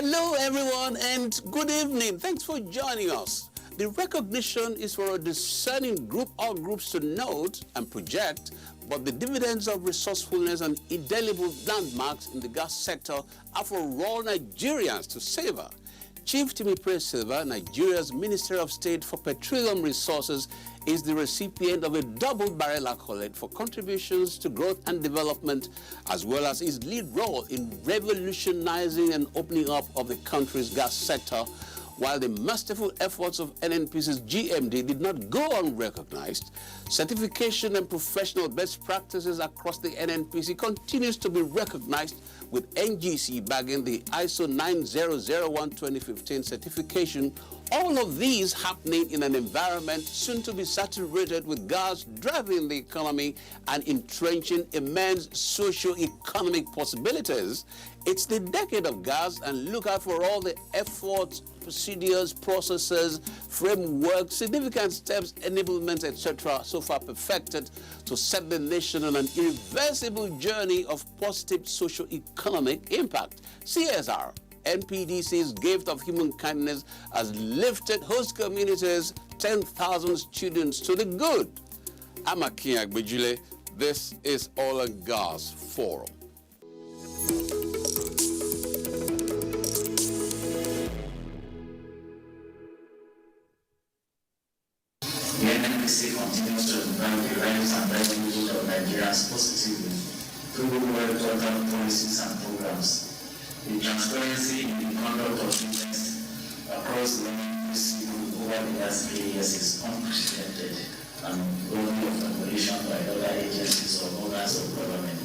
Hello, everyone, and good evening. Thanks for joining us. The recognition is for a discerning group or groups to note and project, but the dividends of resourcefulness and indelible landmarks in the gas sector are for all Nigerians to savor. Chief Timipre Silva, Nigeria's Minister of State for Petroleum Resources, is the recipient of a double-barrel accolade for contributions to growth and development, as well as his lead role in revolutionizing and opening up of the country's gas sector. While the masterful efforts of NNPC's GMD did not go unrecognized, certification and professional best practices across the NNPC continues to be recognized, with NGC bagging the ISO 9001-2015 certification. All of these happening in an environment soon to be saturated with gas driving the economy and entrenching immense socio-economic possibilities. It's the decade of gas, and look out for all the efforts, procedures, processes, frameworks, significant steps, enablements, etc. so far perfected to set the nation on an irreversible journey of positive socio-economic impact. CSR, NPDC's gift of human kindness, has lifted host communities, 10,000 students to the good. I'm Akin Agbejile. This is Oil and Gas Forum. The NNPC continues to impact the lives and livelihoods of Nigerians positively through well-thought-out policies and programs. The transparency in the conduct of business across the NNPC over the last 3 years is unprecedented and worthy of admiration by other agencies or owners of government.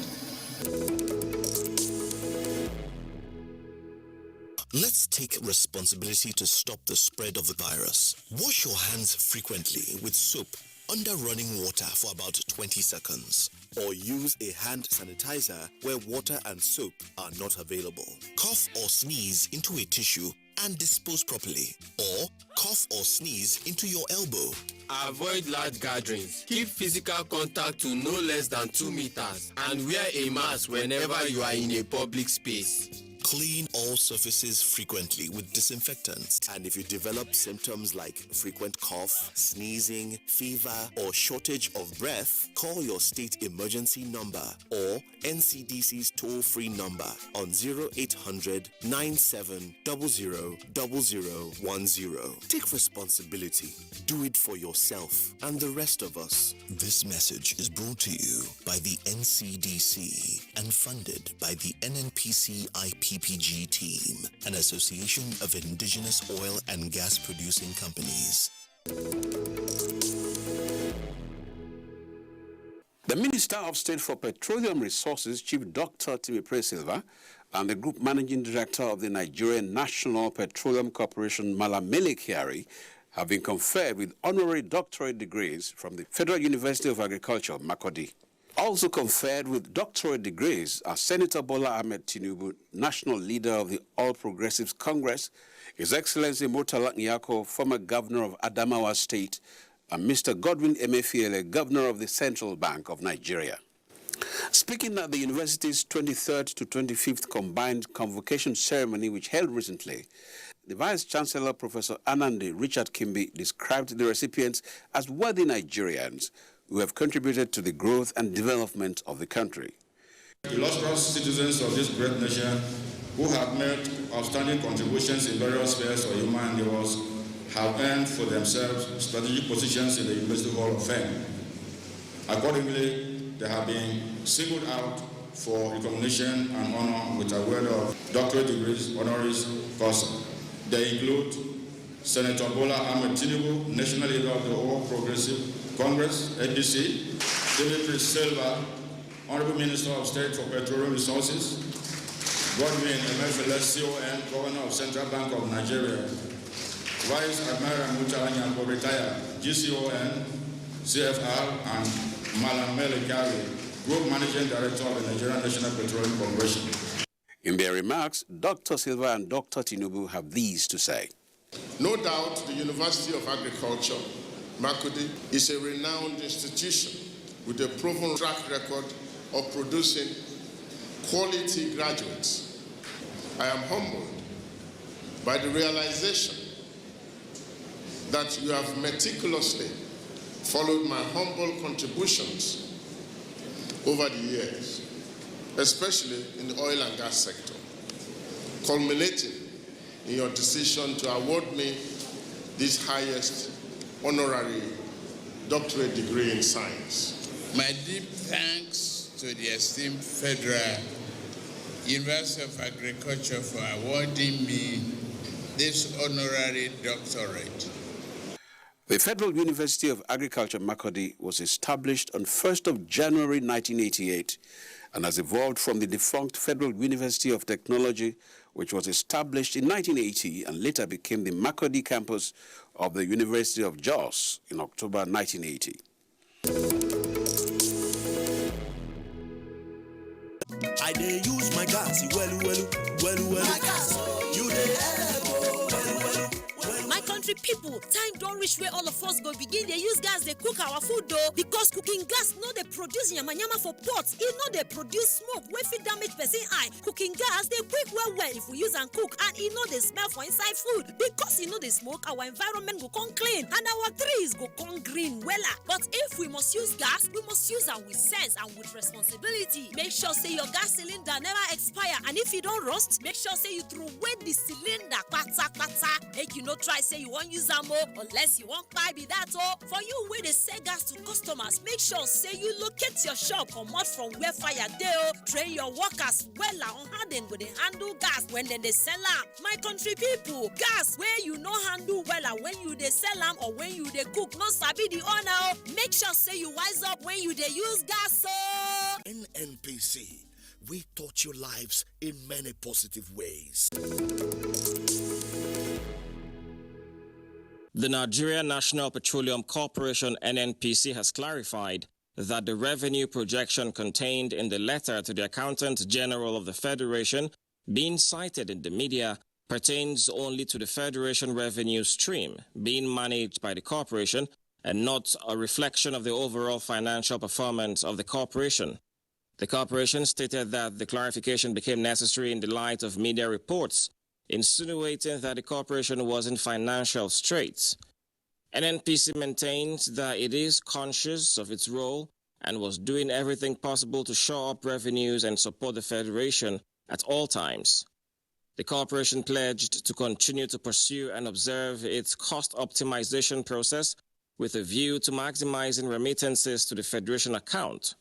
Let's take responsibility to stop the spread of the virus. Wash your hands frequently with soap under running water for about 20 seconds. Or use a hand sanitizer where water and soap are not available. Cough or sneeze into a tissue and dispose properly. Or cough or sneeze into your elbow. Avoid large gatherings. Keep physical contact to no less than 2 meters. And wear a mask whenever you are in a public space. Clean all surfaces frequently with disinfectants. And if you develop symptoms like frequent cough, sneezing, fever, or shortage of breath, call your state emergency number or NCDC's toll-free number on 0800 9700 0010. Take responsibility. Do it for yourself and the rest of us. This message is brought to you by the NCDC and funded by the NNPC IPPG team, an association of indigenous oil and gas producing companies. The Minister of State for Petroleum Resources, Chief Dr. Timipre Silva, and the Group Managing Director of the Nigerian National Petroleum Corporation, Malamele Kyari, have been conferred with honorary doctorate degrees from the Federal University of Agriculture, Makurdi. Also conferred with doctorate degrees are Senator Bola Ahmed Tinubu, National Leader of the All Progressives Congress, His Excellency Murtala Nyako, former Governor of Adamawa State, and Mr. Godwin Emefiele, Governor of the Central Bank of Nigeria. Speaking at the university's 23rd to 25th combined convocation ceremony, which held recently, the Vice-Chancellor, Professor Anandi Richard Kimbi, described the recipients as worthy Nigerians who have contributed to the growth and development of the country. Illustrious citizens of this great nation who have made outstanding contributions in various spheres of human endeavors have earned for themselves strategic positions in the University Hall of Fame. Accordingly, they have been singled out for recognition and honor with award of doctorate degrees, honoris causa. They include Senator Bola Ahmed Tinubu, National Leader of the All Progressive Congress, NDC, Timipre Silva, Honorable Minister of State for Petroleum Resources, Godwin Emefiele, CON, Governor of Central Bank of Nigeria, Vice Admiral Murtala Nyako, retired, GCON, CFR, and Malamele Kyari, Group Managing Director of the Nigerian National Petroleum Corporation. In their remarks, Dr. Silva and Dr. Tinubu have these to say. No doubt the University of Agriculture, Makurdi, is a renowned institution with a proven track record of producing quality graduates. I am humbled by the realization that you have meticulously followed my humble contributions over the years, especially in the oil and gas sector, culminating in your decision to award me this highest honorary doctorate degree in science. My deep thanks to the esteemed Federal University of Agriculture for awarding me this honorary doctorate. The Federal University of Agriculture, Makurdi, was established on 1st of January 1988 and has evolved from the defunct Federal University of Technology, which was established in 1980 and later became the Makurdi campus of the University of Jos in October 1980. I dey use my gas, well. My gas, you dey My country people, time don't reach where all of us go begin. They use gas, they cook our food though. Because cooking gas, no they produce yama for pots. It no they produce smoke, wey fit damage person eye. Cooking gas, they quick well if we use and cook. And it no they smell for inside food. Because it no they smoke, our environment go come clean. And our trees go come green wella. But if we must use gas, we must use it with sense and with responsibility. Make sure say your gas cylinder never expire. And if you don't rust, make sure say you throw away the cylinder. Pata. Make you no try say you won't use ammo unless you won't buy be that oh. For you where they sell gas to customers, make sure say you locate your shop come out from where fire dey. Train your workers well on how they go they handle gas when they sell am. My country people, gas where you no handle well when you they sell am or when you they cook, no sabi the owner. Make sure say you wise up when you they use gas oh. NNPC, we touch your lives in many positive ways. The Nigerian National Petroleum Corporation (NNPC) has clarified that the revenue projection contained in the letter to the Accountant General of the Federation being cited in the media pertains only to the Federation revenue stream being managed by the corporation and not a reflection of the overall financial performance of the corporation. The corporation stated that the clarification became necessary in the light of media reports insinuating that the corporation was in financial straits. NNPC maintains that it is conscious of its role and was doing everything possible to shore up revenues and support the Federation at all times. The corporation pledged to continue to pursue and observe its cost optimization process with a view to maximizing remittances to the Federation account.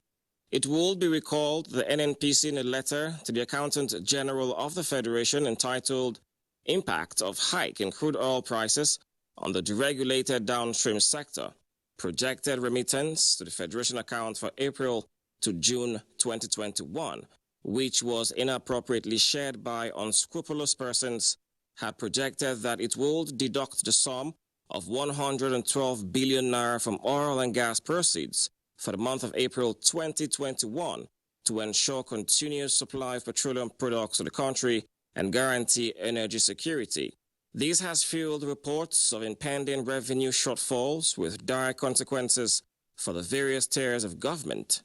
It will be recalled the NNPC in a letter to the Accountant General of the Federation entitled Impact of Hike in Crude Oil Prices on the Deregulated Downstream Sector, projected remittance to the Federation account for April to June 2021, which was inappropriately shared by unscrupulous persons, had projected that it would deduct the sum of 112 billion naira from oil and gas proceeds for the month of April 2021 to ensure continuous supply of petroleum products to the country and guarantee energy security. This has fueled reports of impending revenue shortfalls with dire consequences for the various tiers of government.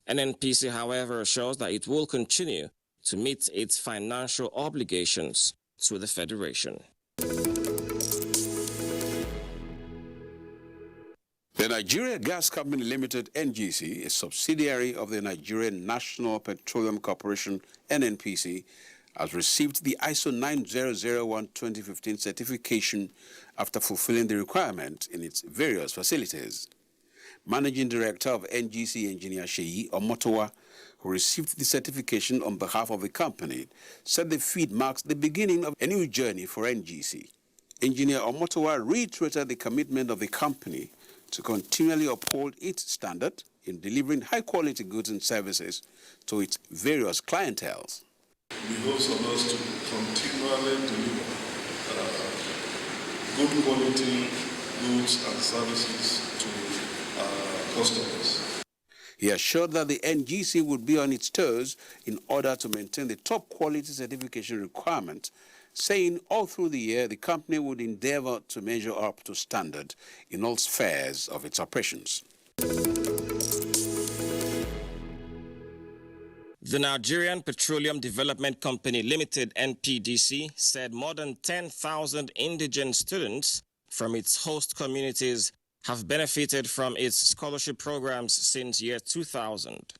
NNPC, however, assures that it will continue to meet its financial obligations to the Federation. The Nigeria Gas Company Limited, NGC, a subsidiary of the Nigerian National Petroleum Corporation, NNPC, has received the ISO 9001-2015 certification after fulfilling the requirement in its various facilities. Managing Director of NGC, Engineer Sheyi Omotowa, who received the certification on behalf of the company, said the feat marks the beginning of a new journey for NGC. Engineer Omotowa reiterated the commitment of the company to continually uphold its standard in delivering high-quality goods and services to its various clienteles. We hope of us to continually deliver good quality goods and services to customers. He assured that the NGC would be on its toes in order to maintain the top quality certification requirement, saying all through the year the company would endeavor to measure up to standard in all spheres of its operations. The Nigerian Petroleum Development Company Limited, NPDC, said more than 10,000 indigent students from its host communities have benefited from its scholarship programs since year 2000.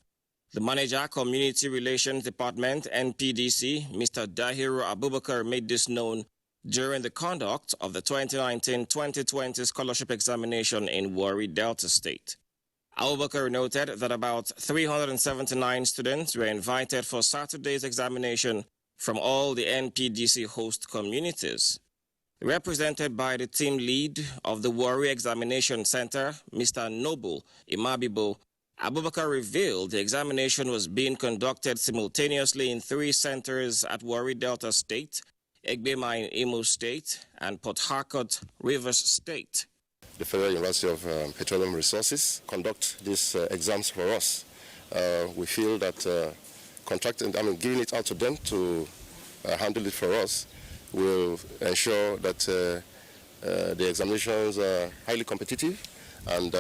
The manager, Community Relations Department, NPDC, Mr. Dahiru Abubakar, made this known during the conduct of the 2019-2020 scholarship examination in Warri, Delta State. Abubakar noted that about 379 students were invited for Saturday's examination from all the NPDC host communities. Represented by the team lead of the Warri Examination Center, Mr. Noble Imabibo, Abubakar revealed the examination was being conducted simultaneously in 3 centers at Warri, Delta State, Egbema in Imo State, and Port Harcourt, Rivers State. The Federal University of Petroleum Resources conduct these exams for us. We feel that giving it out to them to handle it for us will ensure that the examinations are highly competitive and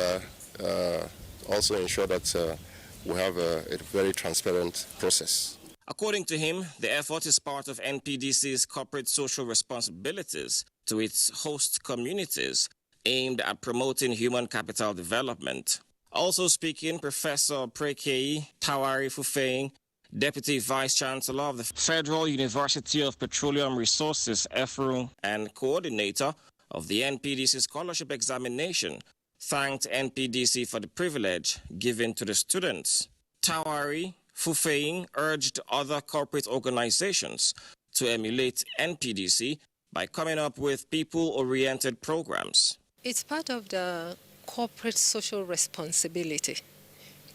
also ensure that we have a very transparent process. According to him, the effort is part of NPDC's corporate social responsibilities to its host communities aimed at promoting human capital development. Also speaking, Professor Prekei Tawari Fufeing, Deputy Vice-Chancellor of the Federal University of Petroleum Resources, EFRU, and coordinator of the NPDC Scholarship Examination, thanked NPDC for the privilege given to the students. Tawari Fufeing urged other corporate organizations to emulate NPDC by coming up with people-oriented programs. It's part of the corporate social responsibility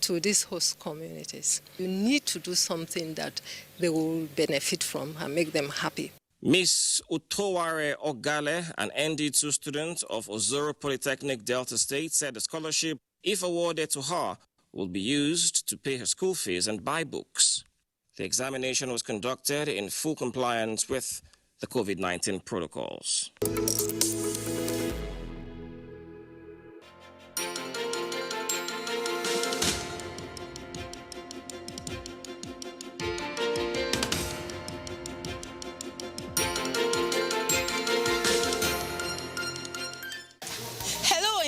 to these host communities. You need to do something that they will benefit from and make them happy. Ms. Utoware Ogale, an ND2 student of Ozoro Polytechnic, Delta State, said the scholarship, if awarded to her, will be used to pay her school fees and buy books. The examination was conducted in full compliance with the COVID-19 protocols.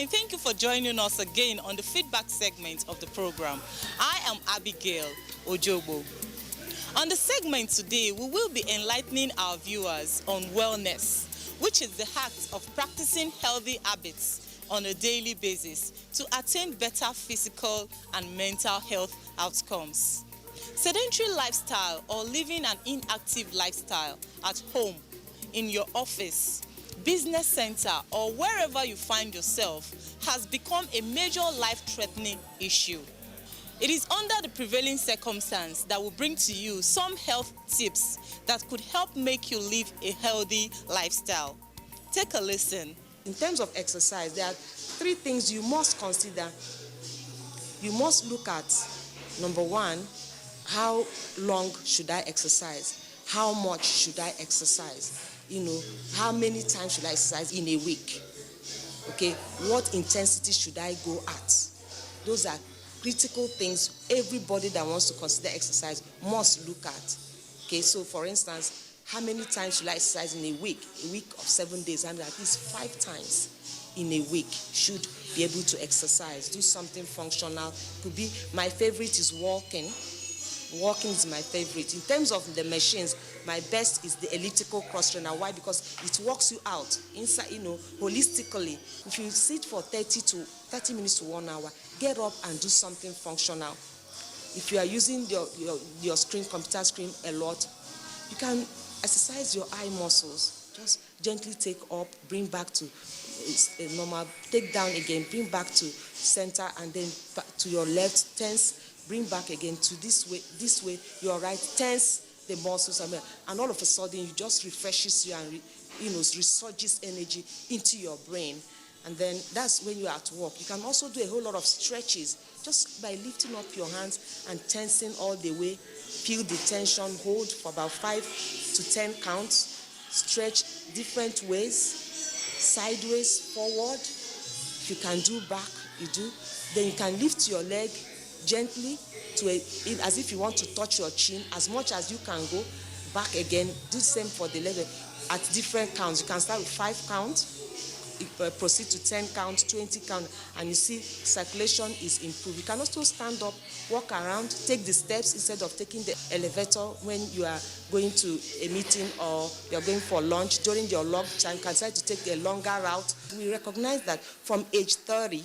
Thank you for joining us again on the feedback segment of the program. I am Abigail Ojobo. On the segment today, we will be enlightening our viewers on wellness, which is the act of practicing healthy habits on a daily basis to attain better physical and mental health outcomes. Sedentary lifestyle or living an inactive lifestyle at home, in your office, business center, or wherever you find yourself has become a major life-threatening issue. It is under the prevailing circumstance that will bring to you some health tips that could help make you live a healthy lifestyle. Take a listen. In terms of exercise, there are 3 things you must consider. You must look at, number 1, how long should I exercise? How much should I exercise? How many times should I exercise in a week? Okay, what intensity should I go at? Those are critical things everybody that wants to consider exercise must look at. Okay, so for instance, how many times should I exercise in a week? A week of 7 days, and at least 5 times in a week should be able to exercise, do something functional. Could be, my favorite is walking. Walking is my favorite. In terms of the machines, my best is the elliptical cross trainer. Why? Because it works you out inside, holistically. If you sit for 30 minutes to 1 hour, get up and do something functional. If you are using your computer screen a lot, you can exercise your eye muscles. Just gently take up, bring back to normal, take down again, bring back to center, and then back to your left, tense. Bring back again to this way, your right, tense the muscles, and all of a sudden, you just refreshes you and resurges energy into your brain. And then that's when you're at work. You can also do a whole lot of stretches just by lifting up your hands and tensing all the way. Feel the tension, hold for about 5 to 10 counts. Stretch different ways, sideways, forward. If you can do back, you do. Then you can lift your leg gently as if you want to touch your chin. As much as you can go back again, do the same for the level at different counts. You can start with 5 counts, proceed to 10 counts, 20 counts, and you see circulation is improved. You can also stand up, walk around, take the steps instead of taking the elevator when you are going to a meeting or you're going for lunch. During your lunch time, you can decide to take a longer route. We recognize that from age 30,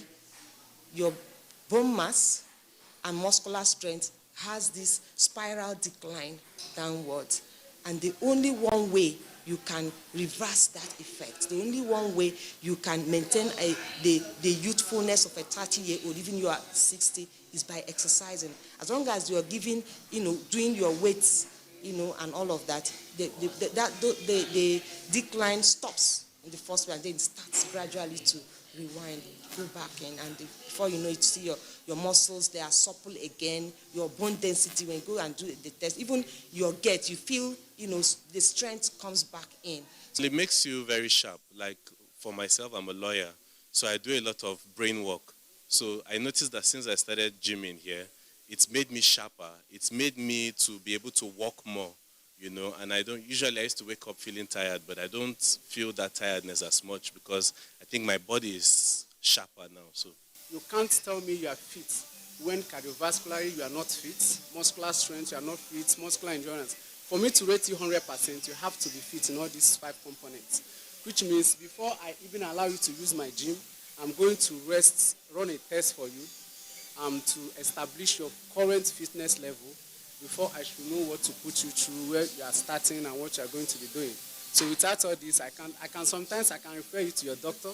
your bone mass and muscular strength has this spiral decline downwards. And the only one way you can reverse that effect, the only one way you can maintain the youthfulness of a 30-year-old, even you are 60, is by exercising. As long as you are doing your weights, and all of that, the decline stops in the first way, and then it starts gradually to rewind, go back in, and before you know it, you see your muscles, they are supple again, your bone density, when you go and do the test, even your gait, you feel, the strength comes back in. It makes you very sharp. Like for myself, I'm a lawyer, so I do a lot of brain work. So I noticed that since I started gymming here, it's made me sharper. It's made me to be able to walk more, and I used to wake up feeling tired, but I don't feel that tiredness as much because I think my body is sharper now. So you can't tell me you are fit when cardiovascularly you are not fit, muscular strength you are not fit, muscular endurance. For me to rate you 100%, you have to be fit in all these 5 components, which means before I even allow you to use my gym, I'm going to run a test for you to establish your current fitness level before I should know what to put you through, where you are starting and what you are going to be doing. So without all this, I can sometimes refer you to your doctor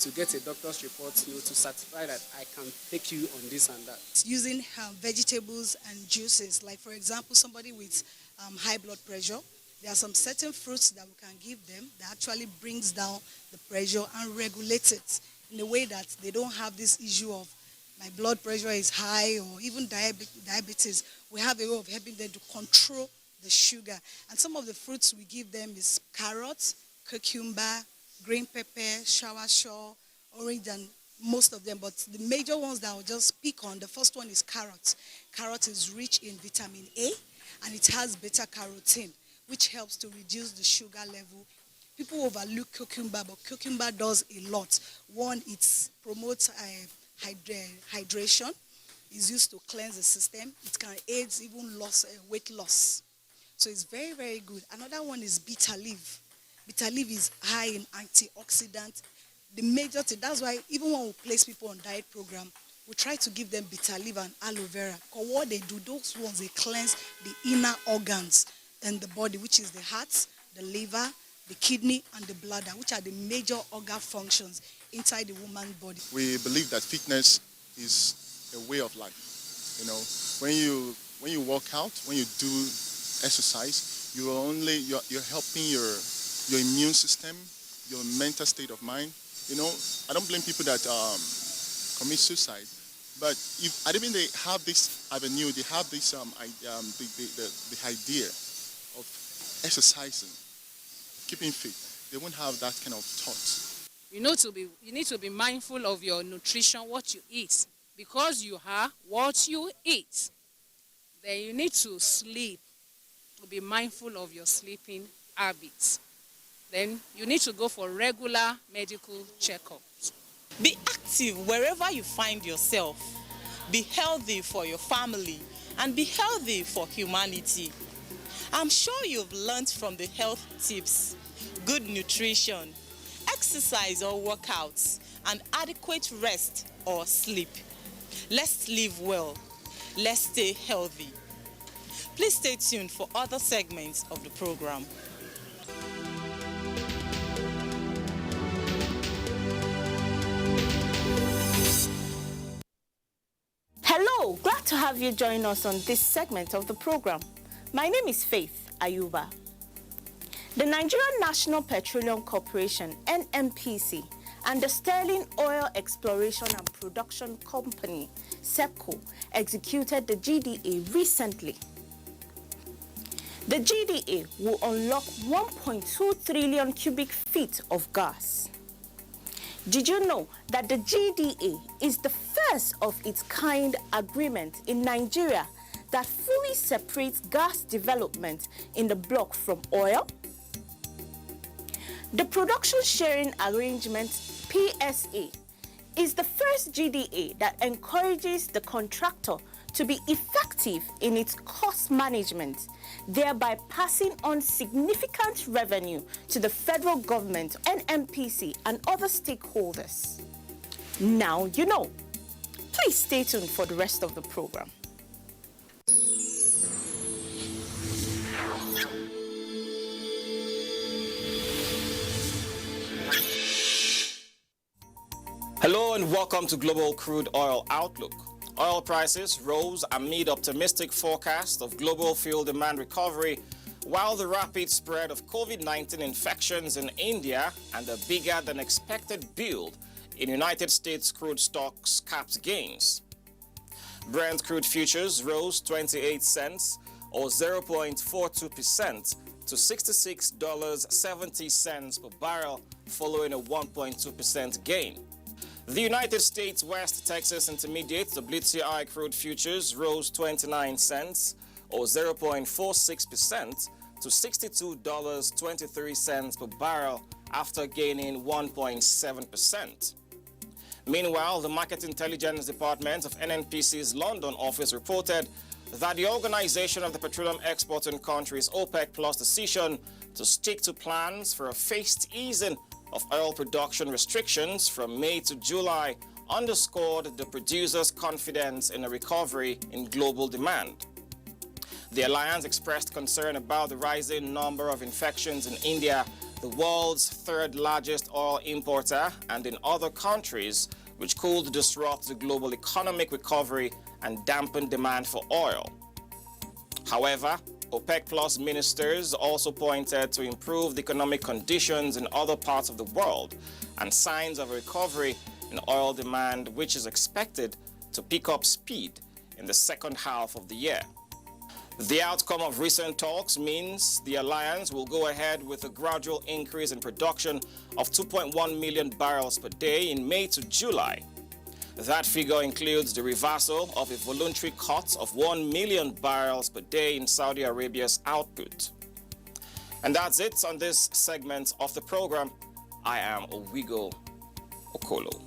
to get a doctor's report, to certify that I can take you on this and that. Using vegetables and juices, like for example, somebody with high blood pressure, there are some certain fruits that we can give them that actually brings down the pressure and regulates it in a way that they don't have this issue of my blood pressure is high or even diabetes. We have a way of helping them to control the sugar. And some of the fruits we give them is carrots, cucumber, green pepper, soursop, orange, and most of them. But the major ones that I'll just pick on, the first one is carrot. Carrot is rich in vitamin A, and it has beta-carotene, which helps to reduce the sugar level. People overlook cucumber, but cucumber does a lot. One, it promotes hydration. It's used to cleanse the system. It can aid even weight loss. So it's very, very good. Another one is bitter leaf. Bitter leaf is high in antioxidant. The major thing, that's why even when we place people on diet program, we try to give them bitter leaf and aloe vera. Because what they do, those ones, they cleanse the inner organs in the body, which is the heart, the liver, the kidney, and the bladder, which are the major organ functions inside the woman's body. We believe that fitness is a way of life. When you work out, when you do exercise, you're helping your immune system, your mental state of mind. I don't blame people that commit suicide, but if I mean they have this avenue, they have this the idea of exercising, keeping fit, they won't have that kind of thought. You need to be mindful of your nutrition, what you eat, because you are what you eat. Then you need to sleep, to be mindful of your sleeping habits. Then you need to go for regular medical checkups. Be active wherever you find yourself. Be healthy for your family and be healthy for humanity. I'm sure you've learned from the health tips, good nutrition, exercise or workouts, and adequate rest or sleep. Let's live well. Let's stay healthy. Please stay tuned for other segments of the program. Hello, glad to have you join us on this segment of the program. My name is Faith Ayuba. The Nigerian National Petroleum Corporation, NNPC, and the Sterling Oil Exploration and Production Company, SEPCO, executed the GDA recently. The GDA will unlock 1.2 trillion cubic feet of gas. Did you know that the GDA is the first of its kind agreement in Nigeria that fully separates gas development in the block from oil? The Production Sharing Arrangement, PSA, is the first GDA that encourages the contractor to be effective in its cost management, thereby passing on significant revenue to the federal government, NNPC, and other stakeholders. Now you know. Please stay tuned for the rest of the program. Hello and welcome to Global Crude Oil Outlook. Oil prices rose amid optimistic forecast of global fuel demand recovery, while the rapid spread of COVID-19 infections in India and a bigger than expected build in United States crude stocks capped gains. Brent crude futures rose 28 cents or 0.42% to $66.70 per barrel, following a 1.2% gain. The United States West Texas Intermediate WTI crude futures rose 29 cents or 0.46% to $62.23 per barrel after gaining 1.7%. Meanwhile, the Market Intelligence Department of NNPC's London office reported that the Organization of the Petroleum Exporting Countries OPEC Plus decision to stick to plans for a phased easing of oil production restrictions from May to July underscored the producers' confidence in a recovery in global demand. The alliance expressed concern about the rising number of infections in India, the world's third largest oil importer, and in other countries, which could disrupt the global economic recovery and dampen demand for oil. However, OPEC Plus ministers also pointed to improved economic conditions in other parts of the world and signs of a recovery in oil demand, which is expected to pick up speed in the second half of the year. The outcome of recent talks means the alliance will go ahead with a gradual increase in production of 2.1 million barrels per day in May to July. That figure includes the reversal of a voluntary cut of 1 million barrels per day in Saudi Arabia's output. And that's it on this segment of the program. I am Owigo Okolo.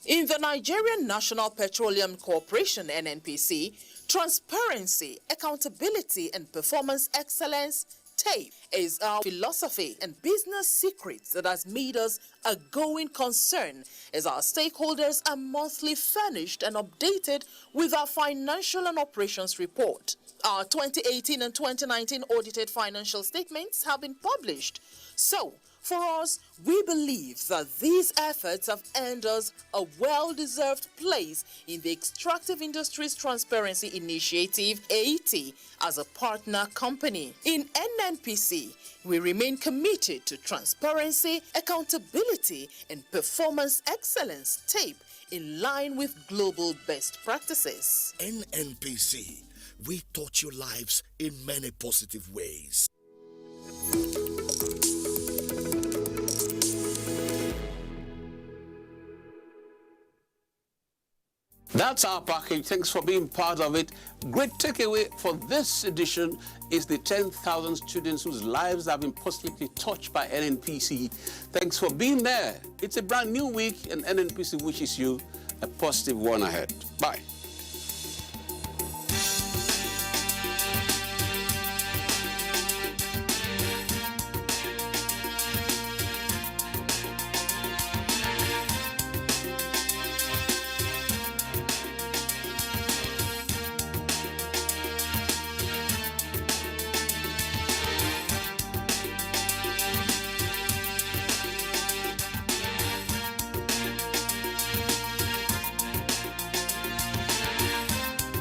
In the Nigerian National Petroleum Corporation, NNPC, transparency, accountability, and performance excellence TAPE is our philosophy and business secrets that has made us a going concern as our stakeholders are monthly furnished and updated with our financial and operations report. Our 2018 and 2019 audited financial statements have been published. So, for us, we believe that these efforts have earned us a well-deserved place in the Extractive Industries Transparency Initiative, AT, as a partner company. In NNPC, we remain committed to transparency, accountability, and performance excellence TAPE in line with global best practices. NNPC, we touch your lives in many positive ways. That's our package. Thanks for being part of it. Great takeaway for this edition is the 10,000 students whose lives have been positively touched by NNPC. Thanks for being there. It's a brand new week, and NNPC wishes you a positive one ahead. Bye.